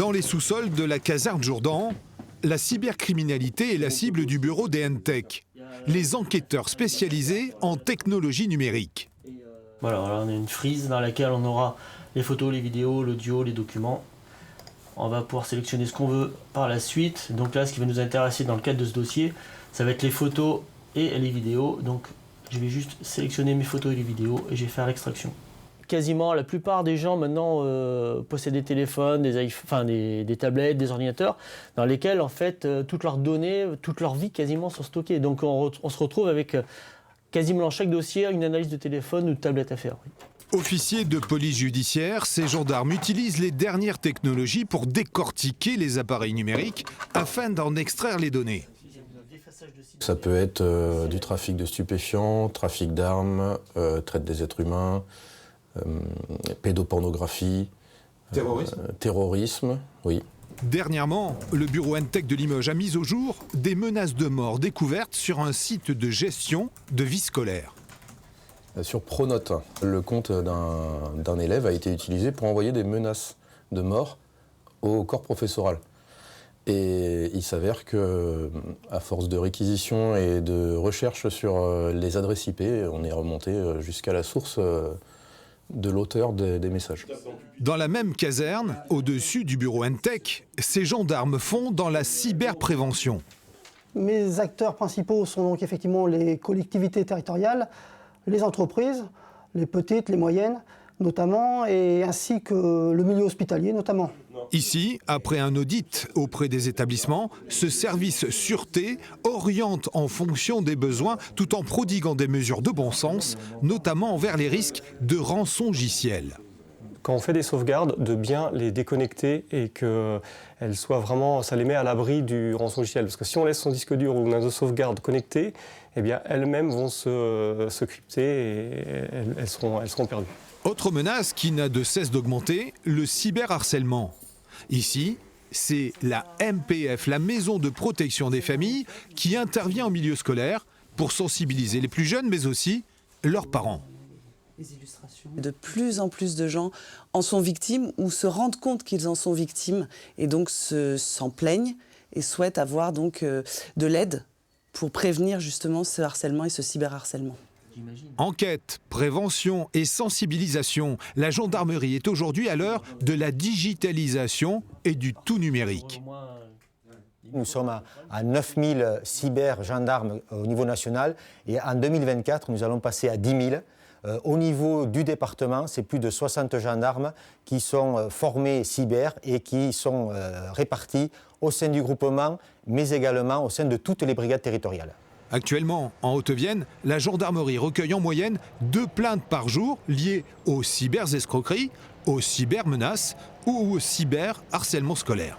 Dans les sous-sols de la caserne Jourdan, la cybercriminalité est la cible du bureau des Entech, les enquêteurs spécialisés en technologie numérique. Voilà, on a une frise dans laquelle on aura les photos, les vidéos, l'audio, les documents. On va pouvoir sélectionner ce qu'on veut par la suite. Donc là, ce qui va nous intéresser dans le cadre de ce dossier, ça va être les photos et les vidéos. Donc je vais juste sélectionner mes photos et les vidéos et je vais faire l'extraction. Quasiment la plupart des gens maintenant possèdent des téléphones, des tablettes, des ordinateurs, dans lesquels en fait toutes leurs données, toute leur vie quasiment sont stockées. Donc on se retrouve avec quasiment dans chaque dossier une analyse de téléphone ou de tablette à faire. Oui. Officiers de police judiciaire, ces gendarmes utilisent les dernières technologies pour décortiquer les appareils numériques afin d'en extraire les données. Ça peut être du trafic de stupéfiants, trafic d'armes, traite des êtres humains, pédopornographie, terrorisme, oui. Dernièrement, le bureau Entech de Limoges a mis au jour des menaces de mort découvertes sur un site de gestion de vie scolaire. Sur Pronote, le compte d'un élève a été utilisé pour envoyer des menaces de mort au corps professoral. Et il s'avère qu'à force de réquisition et de recherche sur les adresses IP, on est remonté jusqu'à la source de l'auteur des messages. Dans la même caserne, au-dessus du bureau Entech, ces gendarmes font dans la cyberprévention. Mes acteurs principaux sont donc effectivement les collectivités territoriales, les entreprises, les petites, les moyennes notamment, et ainsi que le milieu hospitalier notamment. Ici, après un audit auprès des établissements, ce service sûreté oriente en fonction des besoins tout en prodiguant des mesures de bon sens, notamment envers les risques de rançongiciel. Quand on fait des sauvegardes, de bien les déconnecter et qu'elles soient vraiment, ça les met à l'abri du rançongiciel. Parce que si on laisse son disque dur ou nos sauvegardes connectées, eh bien elles-mêmes vont se crypter et elles seront perdues. Autre menace qui n'a de cesse d'augmenter, le cyberharcèlement. Ici, c'est la MPF, la Maison de protection des familles, qui intervient en milieu scolaire pour sensibiliser les plus jeunes, mais aussi leurs parents. De plus en plus de gens en sont victimes ou se rendent compte qu'ils en sont victimes et donc s'en plaignent et souhaitent avoir donc de l'aide pour prévenir justement ce harcèlement et ce cyberharcèlement. Enquête, prévention et sensibilisation, la gendarmerie est aujourd'hui à l'heure de la digitalisation et du tout numérique. Nous sommes à 9000 cyber-gendarmes au niveau national et en 2024, nous allons passer à 10 000. Au niveau du département, c'est plus de 60 gendarmes qui sont formés cyber et qui sont répartis au sein du groupement, mais également au sein de toutes les brigades territoriales. Actuellement, en Haute-Vienne, la gendarmerie recueille en moyenne 2 plaintes par jour liées aux cyberescroqueries, aux cybermenaces ou au cyberharcèlement scolaire.